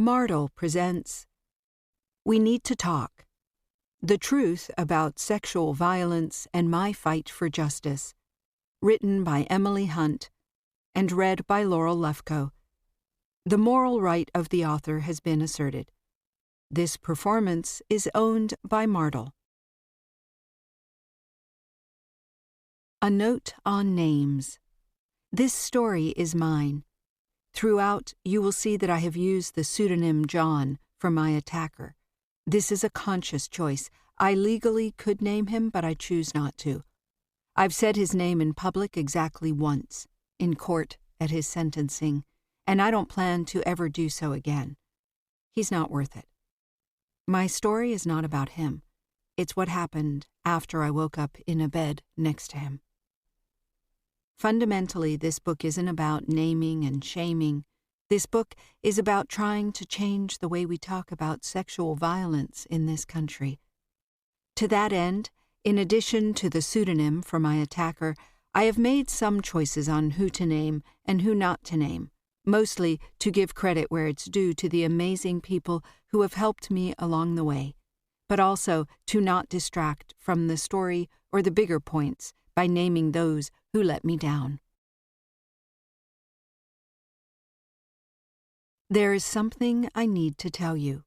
Martel presents We Need to Talk, The Truth About Sexual Violence and My Fight for Justice, written by Emily Hunt and read by Laurel Lefko. The moral right of the author has been asserted. This performance is owned by Martel. A note on names. This story is mine. Throughout, you will see that I have used the pseudonym John for my attacker. This is a conscious choice. I legally could name him, but I choose not to. I've said his name in public exactly once, in court at his sentencing, and I don't plan to ever do so again. He's not worth it. My story is not about him. It's what happened after I woke up in a bed next to him. Fundamentally, this book isn't about naming and shaming. This book is about trying to change the way we talk about sexual violence in this country. To that end, in addition to the pseudonym for my attacker, I have made some choices on who to name and who not to name, mostly to give credit where it's due to the amazing people who have helped me along the way, but also to not distract from the story or the bigger points by naming those who let me down. There is something I need to tell you.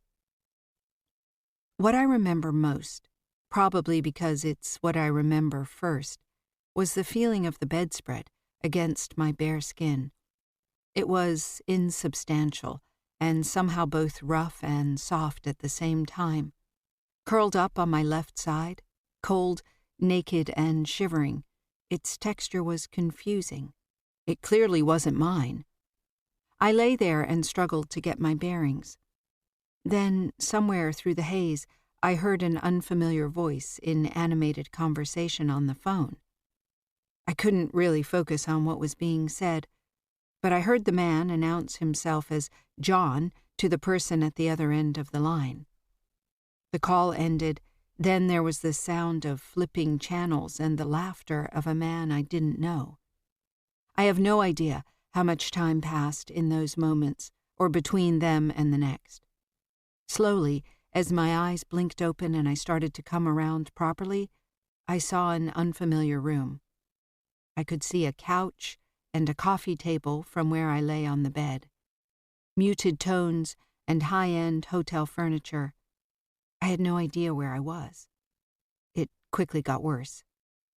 What I remember most, probably because it's what I remember first, was the feeling of the bedspread against my bare skin. It was insubstantial and somehow both rough and soft at the same time. Curled up on my left side, cold, naked, and shivering, its texture was confusing. It clearly wasn't mine. I lay there and struggled to get my bearings. Then, somewhere through the haze, I heard an unfamiliar voice in animated conversation on the phone. I couldn't really focus on what was being said, but I heard the man announce himself as John to the person at the other end of the line. The call ended. Then there was the sound of flipping channels and the laughter of a man I didn't know. I have no idea how much time passed in those moments, or between them and the next. Slowly, as my eyes blinked open and I started to come around properly, I saw an unfamiliar room. I could see a couch and a coffee table from where I lay on the bed. Muted tones and high-end hotel furniture. I had no idea where I was. It quickly got worse.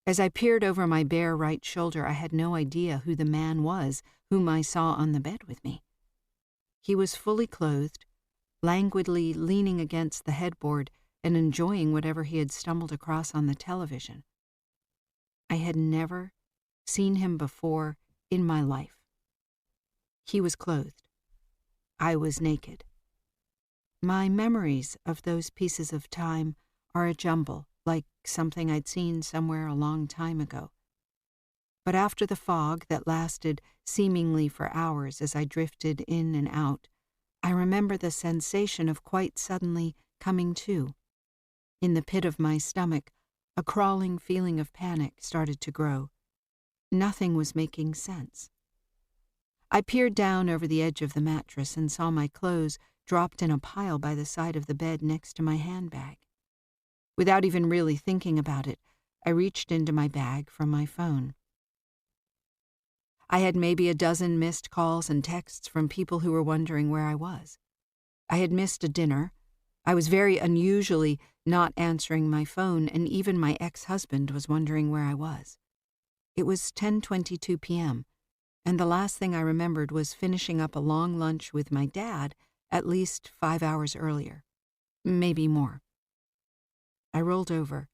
As I peered over my bare right shoulder, I had no idea who the man was whom I saw on the bed with me. He was fully clothed, languidly leaning against the headboard and enjoying whatever he had stumbled across on the television. I had never seen him before in my life. He was clothed. I was naked. My memories of those pieces of time are a jumble, like something I'd seen somewhere a long time ago. But after the fog that lasted seemingly for hours as I drifted in and out, I remember the sensation of quite suddenly coming to. In the pit of my stomach, a crawling feeling of panic started to grow. Nothing was making sense. I peered down over the edge of the mattress and saw my clothes dropped in a pile by the side of the bed next to my handbag. Without even really thinking about it, I reached into my bag for my phone. I had maybe a dozen missed calls and texts from people who were wondering where I was. I had missed a dinner. I was very unusually not answering my phone, and even my ex-husband was wondering where I was. It was 10:22 p.m., and the last thing I remembered was finishing up a long lunch with my dad at least 5 hours earlier, maybe more. I rolled over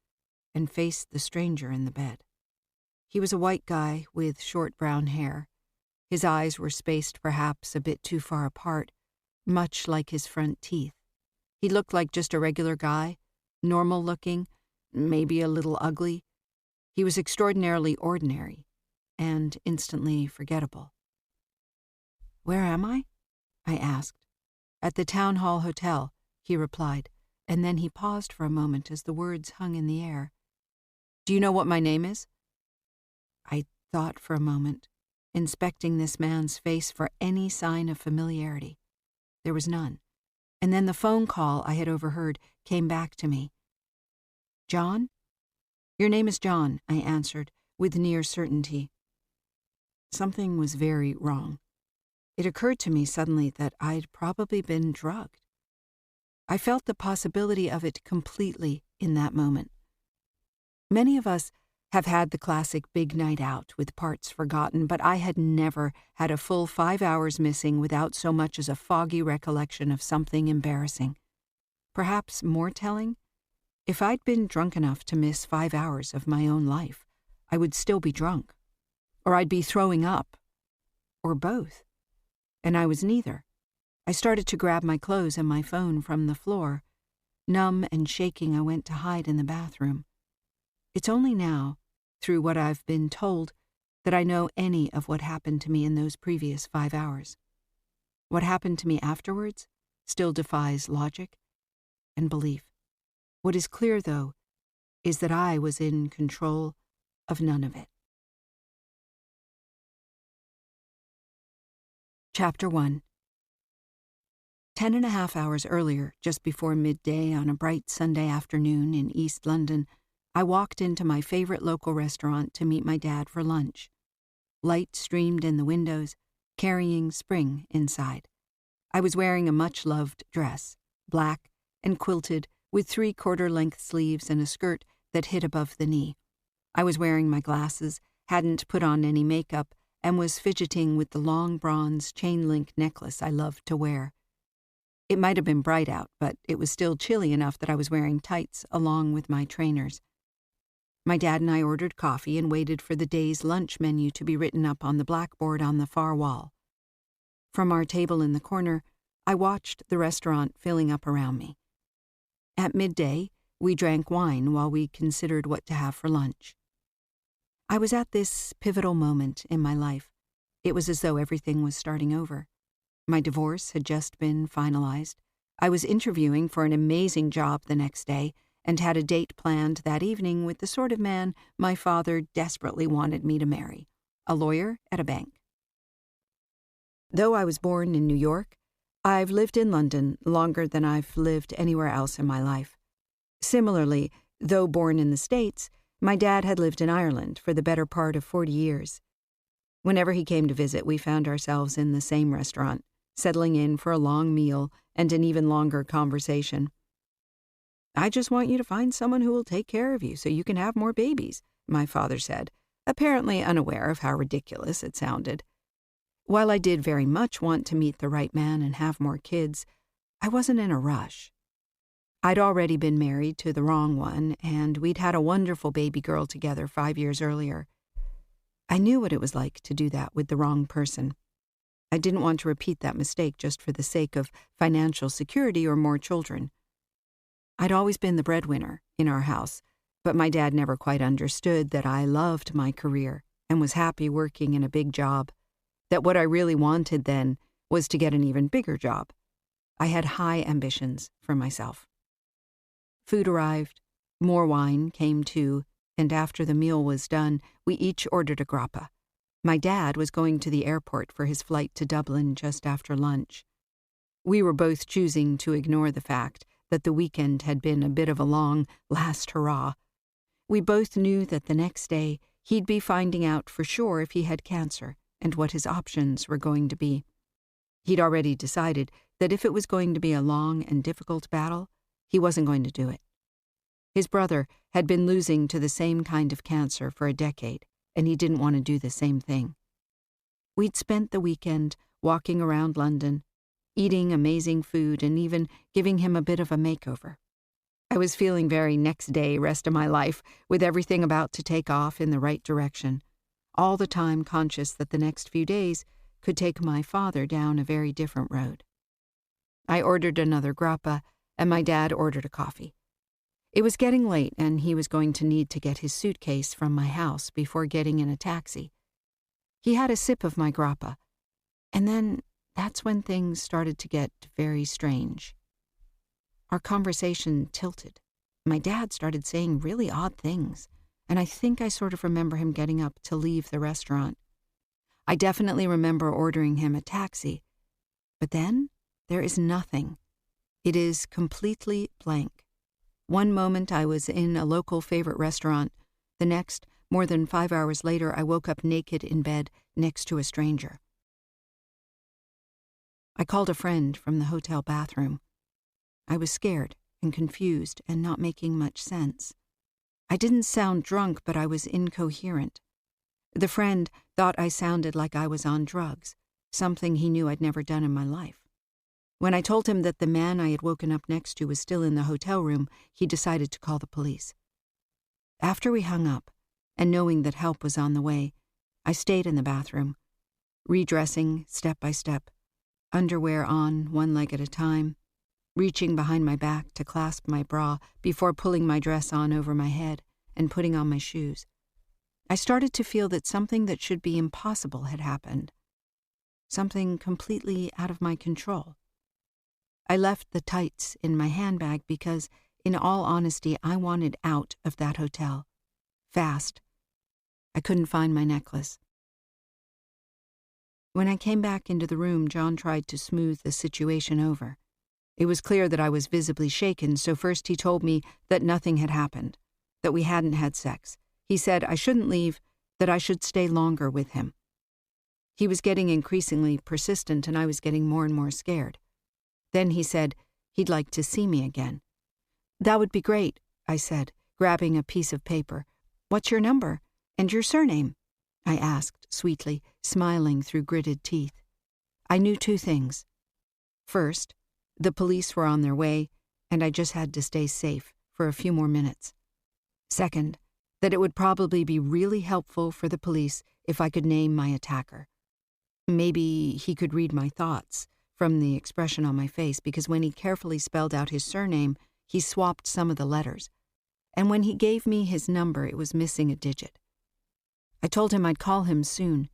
and faced the stranger in the bed. He was a white guy with short brown hair. His eyes were spaced perhaps a bit too far apart, much like his front teeth. He looked like just a regular guy, normal looking, maybe a little ugly. He was extraordinarily ordinary and instantly forgettable. "Where am I?" I asked. "At the Town Hall Hotel," he replied, and then he paused for a moment as the words hung in the air. "Do you know what my name is?" I thought for a moment, inspecting this man's face for any sign of familiarity. There was none. And then the phone call I had overheard came back to me. "John?" "Your name is John," I answered, with near certainty. Something was very wrong. It occurred to me suddenly that I'd probably been drugged. I felt the possibility of it completely in that moment. Many of us have had the classic big night out with parts forgotten, but I had never had a full 5 hours missing without so much as a foggy recollection of something embarrassing. Perhaps more telling, if I'd been drunk enough to miss 5 hours of my own life, I would still be drunk. Or I'd be throwing up. Or both. And I was neither. I started to grab my clothes and my phone from the floor. Numb and shaking, I went to hide in the bathroom. It's only now, through what I've been told, that I know any of what happened to me in those previous 5 hours. What happened to me afterwards still defies logic and belief. What is clear, though, is that I was in control of none of it. Chapter 1. 10.5 hours earlier, just before midday on a bright Sunday afternoon in East London, I walked into my favorite local restaurant to meet my dad for lunch. Light streamed in the windows, carrying spring inside. I was wearing a much-loved dress, black and quilted, with 3/4-length sleeves and a skirt that hit above the knee. I was wearing my glasses, hadn't put on any makeup, and was fidgeting with the long bronze chain-link necklace I loved to wear. It might have been bright out, but it was still chilly enough that I was wearing tights along with my trainers. My dad and I ordered coffee and waited for the day's lunch menu to be written up on the blackboard on the far wall. From our table in the corner, I watched the restaurant filling up around me. At midday, we drank wine while we considered what to have for lunch. I was at this pivotal moment in my life. It was as though everything was starting over. My divorce had just been finalized. I was interviewing for an amazing job the next day and had a date planned that evening with the sort of man my father desperately wanted me to marry, a lawyer at a bank. Though I was born in New York, I've lived in London longer than I've lived anywhere else in my life. Similarly, though born in the States, my dad had lived in Ireland for the better part of 40 years. Whenever he came to visit, we found ourselves in the same restaurant, settling in for a long meal and an even longer conversation. "I just want you to find someone who will take care of you so you can have more babies," my father said, apparently unaware of how ridiculous it sounded. While I did very much want to meet the right man and have more kids, I wasn't in a rush. I'd already been married to the wrong one, and we'd had a wonderful baby girl together 5 years earlier. I knew what it was like to do that with the wrong person. I didn't want to repeat that mistake just for the sake of financial security or more children. I'd always been the breadwinner in our house, but my dad never quite understood that I loved my career and was happy working in a big job, that what I really wanted then was to get an even bigger job. I had high ambitions for myself. Food arrived, more wine came too, and after the meal was done, we each ordered a grappa. My dad was going to the airport for his flight to Dublin just after lunch. We were both choosing to ignore the fact that the weekend had been a bit of a long last hurrah. We both knew that the next day he'd be finding out for sure if he had cancer and what his options were going to be. He'd already decided that if it was going to be a long and difficult battle, he wasn't going to do it. His brother had been losing to the same kind of cancer for a decade, and he didn't want to do the same thing. We'd spent the weekend walking around London, eating amazing food and even giving him a bit of a makeover. I was feeling very next day, rest of my life, with everything about to take off in the right direction, all the time conscious that the next few days could take my father down a very different road. I ordered another grappa, and my dad ordered a coffee. It was getting late, and he was going to need to get his suitcase from my house before getting in a taxi. He had a sip of my grappa, and then that's when things started to get very strange. Our conversation tilted. My dad started saying really odd things, and I think I sort of remember him getting up to leave the restaurant. I definitely remember ordering him a taxi, but then there is nothing. It is completely blank. One moment I was in a local favorite restaurant. The next, more than 5 hours later, I woke up naked in bed next to a stranger. I called a friend from the hotel bathroom. I was scared and confused and not making much sense. I didn't sound drunk, but I was incoherent. The friend thought I sounded like I was on drugs, something he knew I'd never done in my life. When I told him that the man I had woken up next to was still in the hotel room, he decided to call the police. After we hung up, and knowing that help was on the way, I stayed in the bathroom, redressing step by step, underwear on, one leg at a time, reaching behind my back to clasp my bra before pulling my dress on over my head and putting on my shoes. I started to feel that something that should be impossible had happened, something completely out of my control. I left the tights in my handbag because, in all honesty, I wanted out of that hotel. Fast. I couldn't find my necklace. When I came back into the room, John tried to smooth the situation over. It was clear that I was visibly shaken, so first he told me that nothing had happened, that we hadn't had sex. He said I shouldn't leave, that I should stay longer with him. He was getting increasingly persistent, and I was getting more and more scared. Then he said he'd like to see me again. That would be great, I said, grabbing a piece of paper. What's your number? And your surname? I asked sweetly, smiling through gritted teeth. I knew 2 things. First, the police were on their way, and I just had to stay safe for a few more minutes. Second, that it would probably be really helpful for the police if I could name my attacker. Maybe he could read my thoughts from the expression on my face, because when he carefully spelled out his surname, he swapped some of the letters. And when he gave me his number, it was missing a digit. I told him I'd call him soon,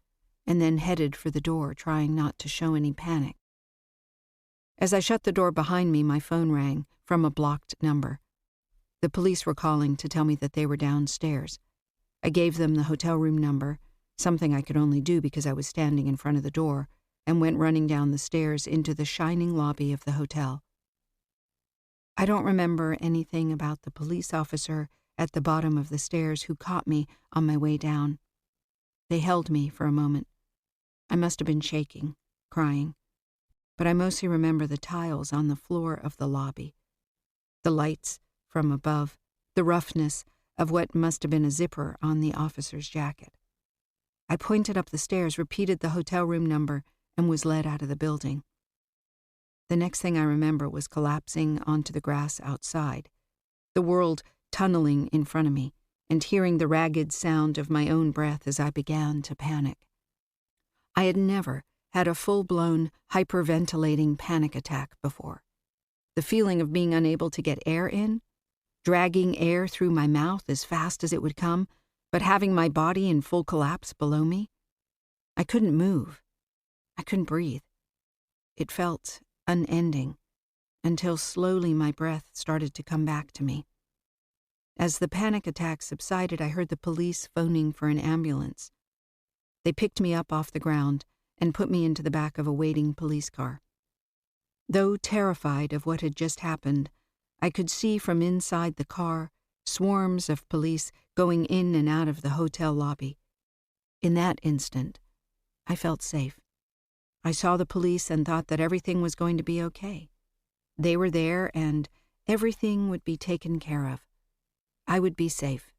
and then headed for the door, trying not to show any panic. As I shut the door behind me, my phone rang from a blocked number. The police were calling to tell me that they were downstairs. I gave them the hotel room number, something I could only do because I was standing in front of the door, and went running down the stairs into the shining lobby of the hotel. I don't remember anything about the police officer at the bottom of the stairs who caught me on my way down. They held me for a moment. I must have been shaking, crying, but I mostly remember the tiles on the floor of the lobby, the lights from above, the roughness of what must have been a zipper on the officer's jacket. I pointed up the stairs, repeated the hotel room number, and was led out of the building. The next thing I remember was collapsing onto the grass outside, the world tunneling in front of me, and hearing the ragged sound of my own breath as I began to panic. I had never had a full-blown, hyperventilating panic attack before. The feeling of being unable to get air in, dragging air through my mouth as fast as it would come, but having my body in full collapse below me. I couldn't move. I couldn't breathe. It felt unending, until slowly my breath started to come back to me. As the panic attack subsided, I heard the police phoning for an ambulance. They picked me up off the ground and put me into the back of a waiting police car. Though terrified of what had just happened, I could see from inside the car swarms of police going in and out of the hotel lobby. In that instant, I felt safe. I saw the police and thought that everything was going to be okay. They were there and everything would be taken care of. I would be safe.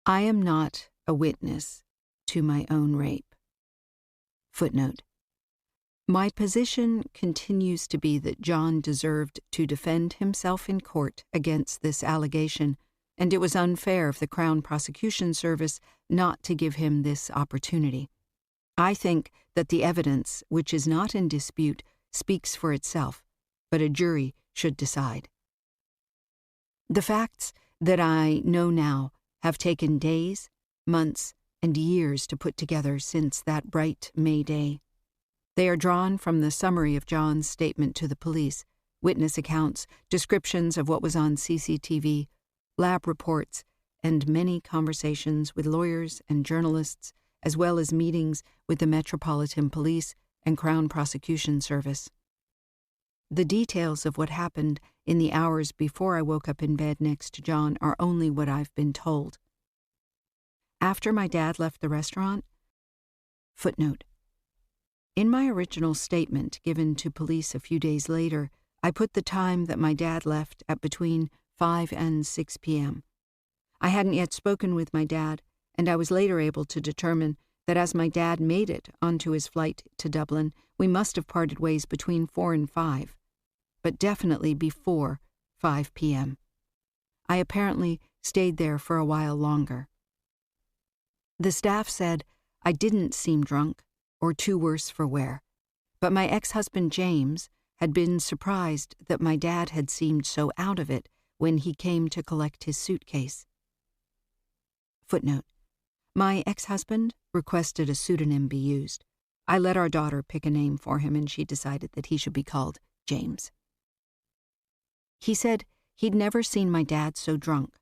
I am not a witness to my own rape. Footnote. My position continues to be that John deserved to defend himself in court against this allegation, and it was unfair of the Crown Prosecution Service not to give him this opportunity. I think that the evidence, which is not in dispute, speaks for itself, but a jury should decide. The facts that I know now have taken days, months, and years to put together since that bright May day. They are drawn from the summary of John's statement to the police, witness accounts, descriptions of what was on CCTV, lab reports, and many conversations with lawyers and journalists, as well as meetings with the Metropolitan Police and Crown Prosecution Service. The details of what happened in the hours before I woke up in bed next to John are only what I've been told. After my dad left the restaurant, footnote. In my original statement given to police a few days later, I put the time that my dad left at between 5 and 6 p.m. I hadn't yet spoken with my dad, and I was later able to determine that as my dad made it onto his flight to Dublin, we must have parted ways between 4 and 5, but definitely before 5 p.m. I apparently stayed there for a while longer. The staff said I didn't seem drunk or too worse for wear, but my ex-husband James had been surprised that my dad had seemed so out of it when he came to collect his suitcase. Footnote. My ex-husband requested a pseudonym be used. I let our daughter pick a name for him, and she decided that he should be called James. He said he'd never seen my dad so drunk,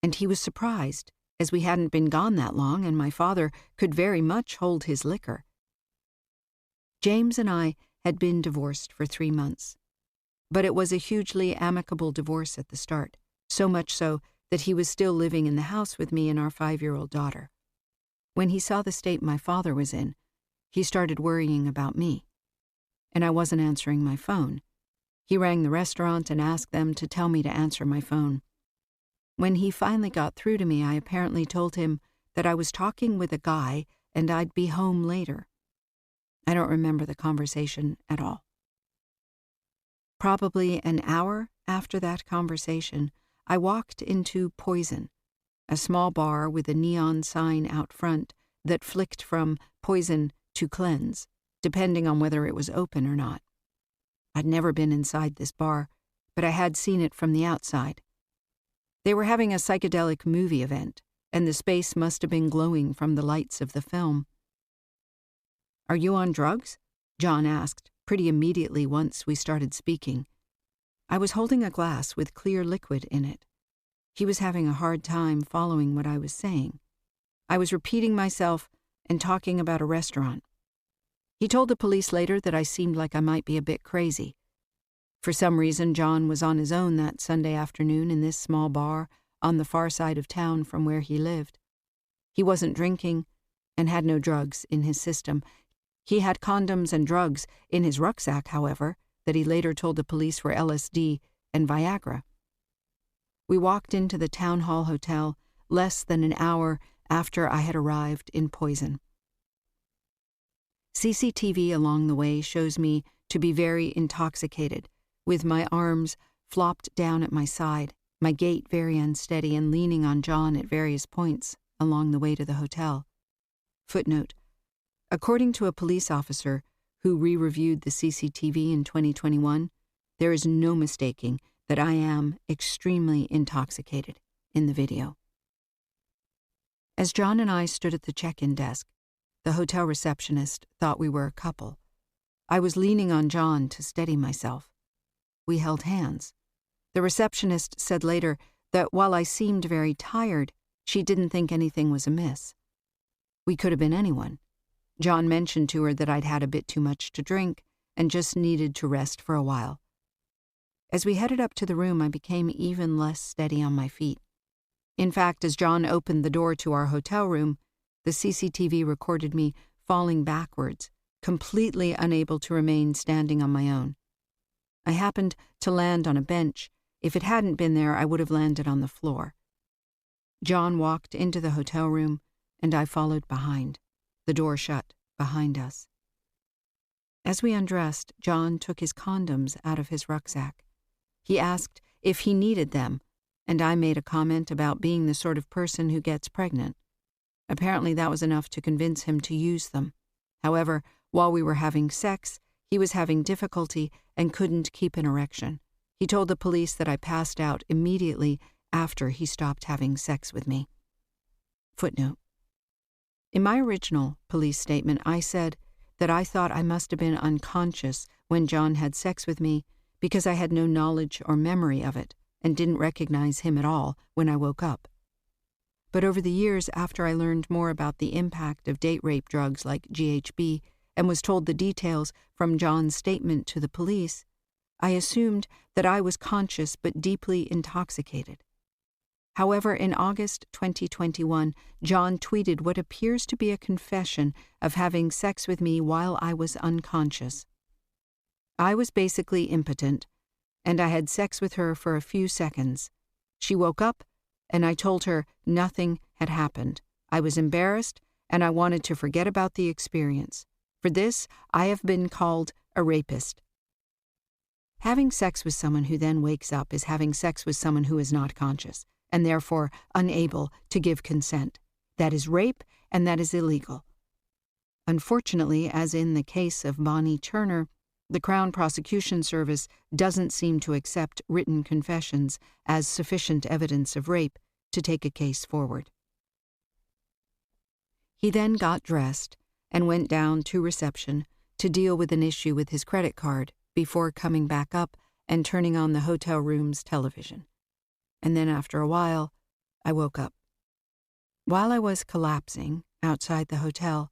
and he was surprised, as we hadn't been gone that long and my father could very much hold his liquor. James and I had been divorced for 3 months, but it was a hugely amicable divorce at the start, so much so that he was still living in the house with me and our 5-year-old daughter. When he saw the state my father was in, he started worrying about me, and I wasn't answering my phone. He rang the restaurant and asked them to tell me to answer my phone. When he finally got through to me, I apparently told him that I was talking with a guy and I'd be home later. I don't remember the conversation at all. Probably an hour after that conversation, I walked into Poison, a small bar with a neon sign out front that flicked from Poison to Cleanse, depending on whether it was open or not. I'd never been inside this bar, but I had seen it from the outside. They were having a psychedelic movie event, and the space must have been glowing from the lights of the film. "Are you on drugs?" John asked, pretty immediately once we started speaking. I was holding a glass with clear liquid in it. He was having a hard time following what I was saying. I was repeating myself and talking about a restaurant. He told the police later that I seemed like I might be a bit crazy. For some reason, John was on his own that Sunday afternoon in this small bar on the far side of town from where he lived. He wasn't drinking and had no drugs in his system. He had condoms and drugs in his rucksack, however, that he later told the police were LSD and Viagra. We walked into the Town Hall Hotel less than an hour after I had arrived in Poison. CCTV along the way shows me to be very intoxicated, with my arms flopped down at my side, my gait very unsteady and leaning on John at various points along the way to the hotel. Footnote. According to a police officer who re-reviewed the CCTV in 2021, there is no mistaking that I am extremely intoxicated in the video. As John and I stood at the check-in desk, the hotel receptionist thought we were a couple. I was leaning on John to steady myself. We held hands. The receptionist said later that while I seemed very tired, she didn't think anything was amiss. We could have been anyone. John mentioned to her that I'd had a bit too much to drink and just needed to rest for a while. As we headed up to the room, I became even less steady on my feet. In fact, as John opened the door to our hotel room, the CCTV recorded me falling backwards, completely unable to remain standing on my own. I happened to land on a bench. If it hadn't been there, I would have landed on the floor. John walked into the hotel room, and I followed behind, the door shut behind us. As we undressed, John took his condoms out of his rucksack. He asked if he needed them, and I made a comment about being the sort of person who gets pregnant. Apparently that was enough to convince him to use them. However, while we were having sex, he was having difficulty and couldn't keep an erection. He told the police that I passed out immediately after he stopped having sex with me. Footnote. In my original police statement, I said that I thought I must have been unconscious when John had sex with me because I had no knowledge or memory of it and didn't recognize him at all when I woke up. But over the years after I learned more about the impact of date rape drugs like GHB and was told the details from John's statement to the police, I assumed that I was conscious but deeply intoxicated. However, in August 2021, John tweeted what appears to be a confession of having sex with me while I was unconscious. I was basically impotent, and I had sex with her for a few seconds. She woke up, and I told her nothing had happened. I was embarrassed, and I wanted to forget about the experience. For this, I have been called a rapist. Having sex with someone who then wakes up is having sex with someone who is not conscious, and therefore unable to give consent. That is rape, and that is illegal. Unfortunately, as in the case of Bonnie Turner, the Crown Prosecution Service doesn't seem to accept written confessions as sufficient evidence of rape to take a case forward. He then got dressed and went down to reception to deal with an issue with his credit card before coming back up and turning on the hotel room's television. And then after a while, I woke up. While I was collapsing outside the hotel,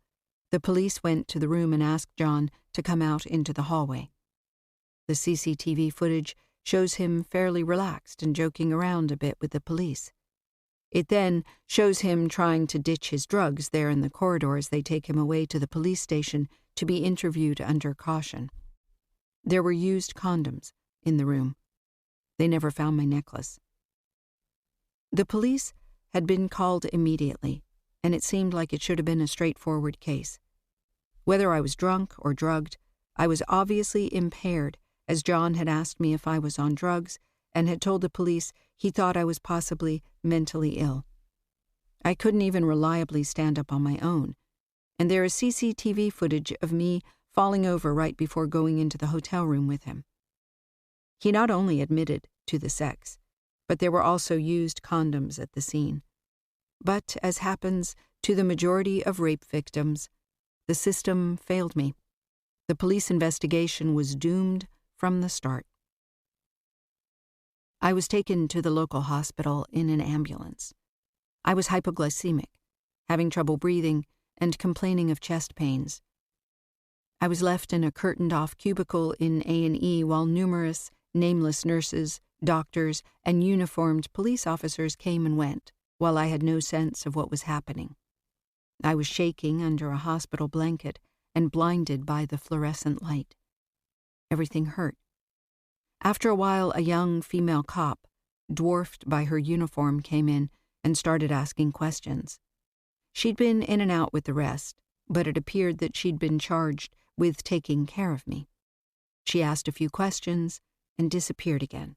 the police went to the room and asked John to come out into the hallway. The CCTV footage shows him fairly relaxed and joking around a bit with the police. It then shows him trying to ditch his drugs there in the corridor as they take him away to the police station to be interviewed under caution. There were used condoms in the room. They never found my necklace. The police had been called immediately, and it seemed like it should have been a straightforward case. Whether I was drunk or drugged, I was obviously impaired, as John had asked me if I was on drugs and had told the police he thought I was possibly mentally ill. I couldn't even reliably stand up on my own, and there is CCTV footage of me falling over right before going into the hotel room with him. He not only admitted to the sex, but there were also used condoms at the scene. But, as happens to the majority of rape victims, the system failed me. The police investigation was doomed from the start. I was taken to the local hospital in an ambulance. I was hypoglycemic, having trouble breathing, and complaining of chest pains. I was left in a curtained-off cubicle in A&E while numerous nameless nurses, doctors, and uniformed police officers came and went, while I had no sense of what was happening. I was shaking under a hospital blanket and blinded by the fluorescent light. Everything hurt. After a while, a young female cop, dwarfed by her uniform, came in and started asking questions. She'd been in and out with the rest, but it appeared that she'd been charged with taking care of me. She asked a few questions and disappeared again.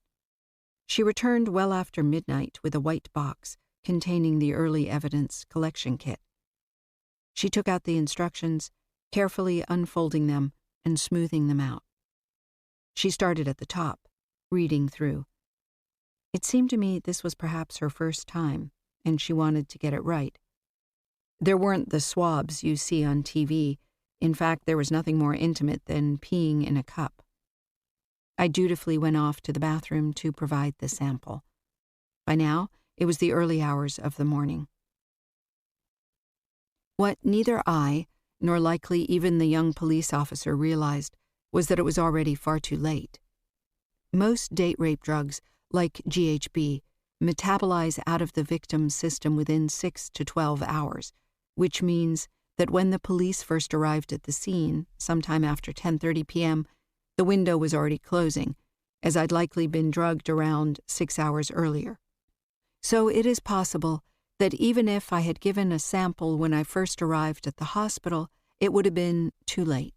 She returned well after midnight with a white box containing the early evidence collection kit. She took out the instructions, carefully unfolding them and smoothing them out. She started at the top, reading through. It seemed to me this was perhaps her first time, and she wanted to get it right. There weren't the swabs you see on TV. In fact, there was nothing more intimate than peeing in a cup. I dutifully went off to the bathroom to provide the sample. By now, it was the early hours of the morning. What neither I, nor likely even the young police officer realized, was that it was already far too late. Most date rape drugs, like GHB, metabolize out of the victim's system within 6 to 12 hours, which means that when the police first arrived at the scene, sometime after 10:30 p.m., the window was already closing, as I'd likely been drugged around 6 hours earlier. So it is possible that even if I had given a sample when I first arrived at the hospital, it would have been too late.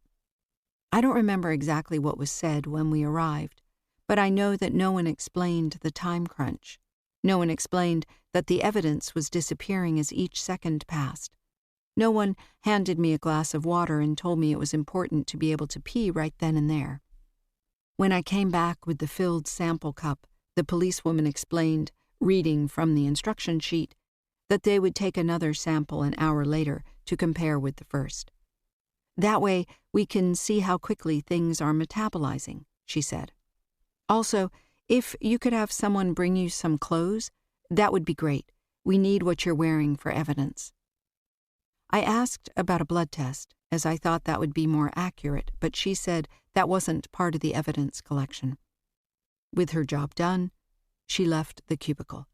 I don't remember exactly what was said when we arrived, but I know that no one explained the time crunch. No one explained that the evidence was disappearing as each second passed. No one handed me a glass of water and told me it was important to be able to pee right then and there. When I came back with the filled sample cup, the policewoman explained, reading from the instruction sheet, that they would take another sample an hour later to compare with the first. That way, we can see how quickly things are metabolizing, she said. Also, if you could have someone bring you some clothes, that would be great. We need what you're wearing for evidence. I asked about a blood test, as I thought that would be more accurate, but she said that wasn't part of the evidence collection. With her job done, she left the cubicle.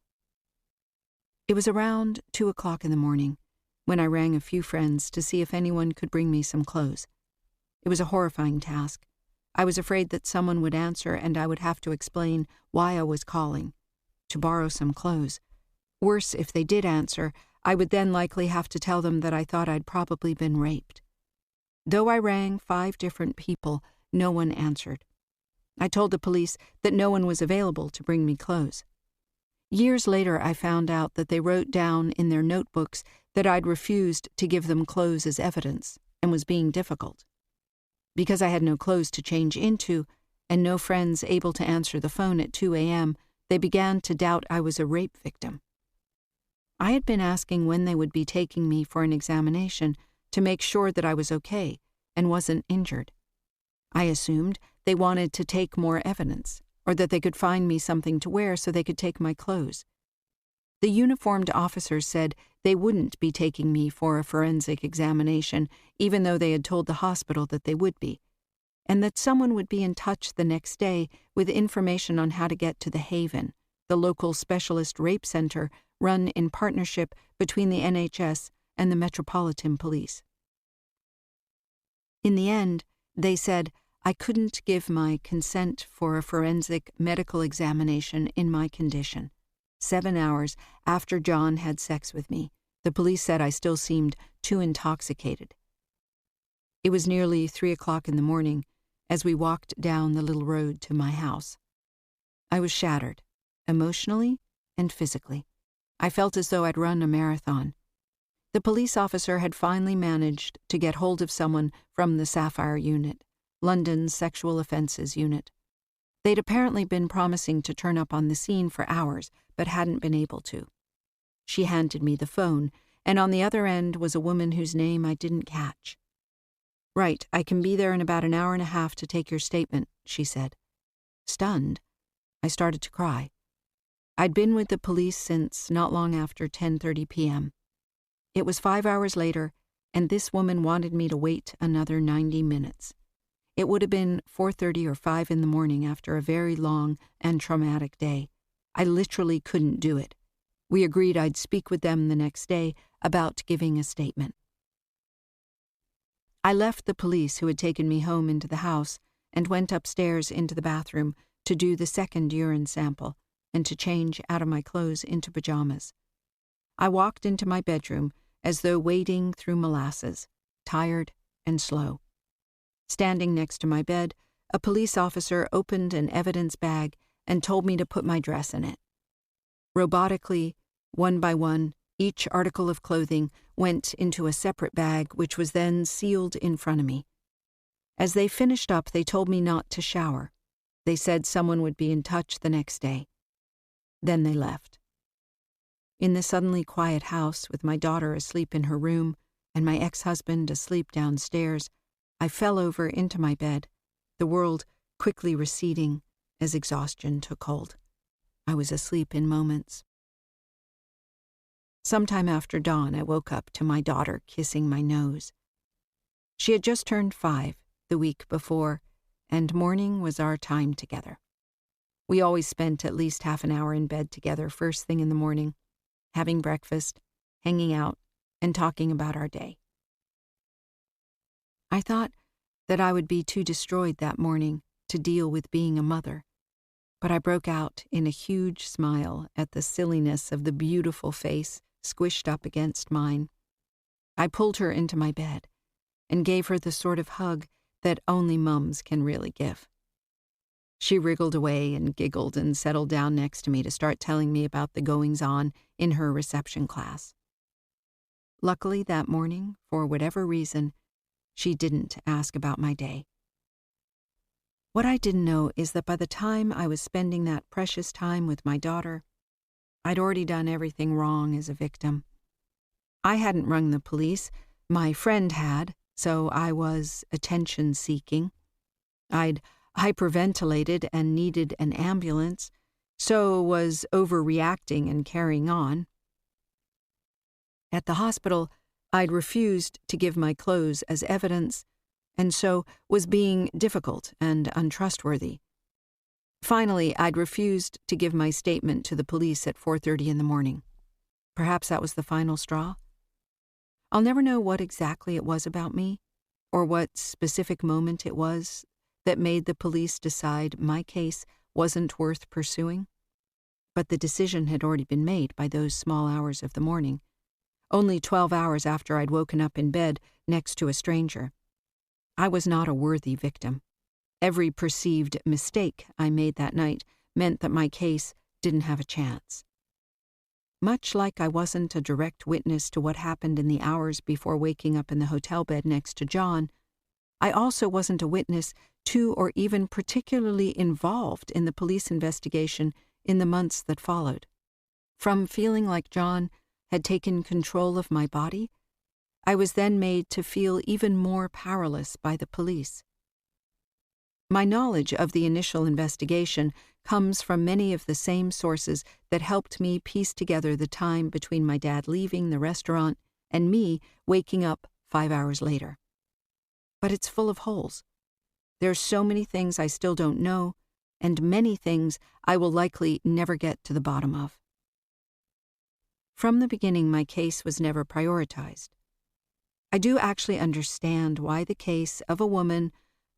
It was around 2 o'clock in the morning when I rang a few friends to see if anyone could bring me some clothes. It was a horrifying task. I was afraid that someone would answer and I would have to explain why I was calling, to borrow some clothes. Worse, if they did answer, I would then likely have to tell them that I thought I'd probably been raped. Though I rang 5 different people, no one answered. I told the police that no one was available to bring me clothes. Years later, I found out that they wrote down in their notebooks that I'd refused to give them clothes as evidence and was being difficult. Because I had no clothes to change into and no friends able to answer the phone at 2 a.m., they began to doubt I was a rape victim. I had been asking when they would be taking me for an examination to make sure that I was okay and wasn't injured. I assumed they wanted to take more evidence, or that they could find me something to wear so they could take my clothes. The uniformed officers said they wouldn't be taking me for a forensic examination, even though they had told the hospital that they would be, and that someone would be in touch the next day with information on how to get to the Haven, the local specialist rape center run in partnership between the NHS and the Metropolitan Police. In the end, they said I couldn't give my consent for a forensic medical examination in my condition. 7 hours after John had sex with me, the police said I still seemed too intoxicated. It was nearly 3 o'clock in the morning as we walked down the little road to my house. I was shattered, emotionally and physically. I felt as though I'd run a marathon. The police officer had finally managed to get hold of someone from the Sapphire Unit, London's Sexual Offences Unit. They'd apparently been promising to turn up on the scene for hours, but hadn't been able to. She handed me the phone, and on the other end was a woman whose name I didn't catch. "Right, I can be there in about an hour and a half to take your statement," she said. Stunned, I started to cry. I'd been with the police since not long after 10:30 p.m. It was 5 hours later, and this woman wanted me to wait another 90 minutes. It would have been 4:30 or 5 in the morning after a very long and traumatic day. I literally couldn't do it. We agreed I'd speak with them the next day about giving a statement. I left the police who had taken me home into the house and went upstairs into the bathroom to do the second urine sample and to change out of my clothes into pajamas. I walked into my bedroom as though wading through molasses, tired and slow. Standing next to my bed, a police officer opened an evidence bag and told me to put my dress in it. Robotically, one by one, each article of clothing went into a separate bag, which was then sealed in front of me. As they finished up, they told me not to shower. They said someone would be in touch the next day. Then they left. In the suddenly quiet house, with my daughter asleep in her room and my ex-husband asleep downstairs, I fell over into my bed, the world quickly receding as exhaustion took hold. I was asleep in moments. Sometime after dawn, I woke up to my daughter kissing my nose. She had just turned 5 the week before, and morning was our time together. We always spent at least half an hour in bed together first thing in the morning, having breakfast, hanging out, and talking about our day. I thought that I would be too destroyed that morning to deal with being a mother, but I broke out in a huge smile at the silliness of the beautiful face squished up against mine. I pulled her into my bed and gave her the sort of hug that only mums can really give. She wriggled away and giggled and settled down next to me to start telling me about the goings-on in her reception class. Luckily that morning, for whatever reason, she didn't ask about my day. What I didn't know is that by the time I was spending that precious time with my daughter, I'd already done everything wrong as a victim. I hadn't rung the police. My friend had, so I was attention-seeking. I'd hyperventilated and needed an ambulance, so was overreacting and carrying on. At the hospital, I'd refused to give my clothes as evidence, and so was being difficult and untrustworthy. Finally, I'd refused to give my statement to the police at 4:30 in the morning. Perhaps that was the final straw. I'll never know what exactly it was about me, or what specific moment it was that made the police decide my case wasn't worth pursuing. But the decision had already been made by those small hours of the morning, only 12 hours after I'd woken up in bed next to a stranger. I was not a worthy victim. Every perceived mistake I made that night meant that my case didn't have a chance. Much like I wasn't a direct witness to what happened in the hours before waking up in the hotel bed next to John, I also wasn't a witness to or even particularly involved in the police investigation in the months that followed. From feeling like John had taken control of my body, I was then made to feel even more powerless by the police. My knowledge of the initial investigation comes from many of the same sources that helped me piece together the time between my dad leaving the restaurant and me waking up 5 hours later. But it's full of holes. There's so many things I still don't know, and many things I will likely never get to the bottom of. From the beginning, my case was never prioritized. I do actually understand why the case of a woman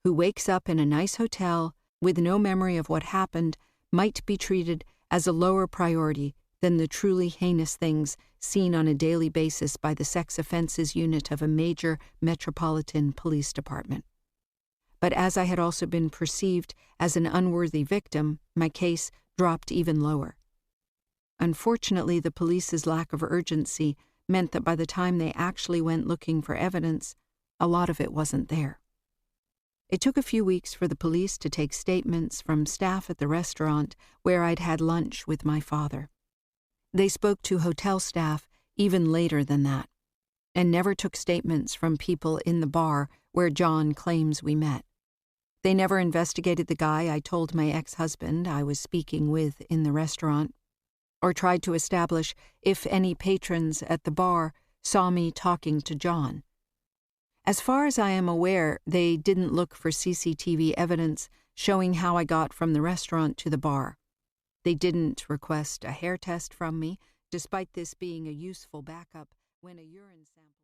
who wakes up in a nice hotel with no memory of what happened might be treated as a lower priority than the truly heinous things seen on a daily basis by the sex offenses unit of a major metropolitan police department. But as I had also been perceived as an unworthy victim, my case dropped even lower. Unfortunately, the police's lack of urgency meant that by the time they actually went looking for evidence, a lot of it wasn't there. It took a few weeks for the police to take statements from staff at the restaurant where I'd had lunch with my father. They spoke to hotel staff even later than that, and never took statements from people in the bar where John claims we met. They never investigated the guy I told my ex-husband I was speaking with in the restaurant, or tried to establish if any patrons at the bar saw me talking to John. As far as I am aware, they didn't look for CCTV evidence showing how I got from the restaurant to the bar. They didn't request a hair test from me, despite this being a useful backup when a urine sample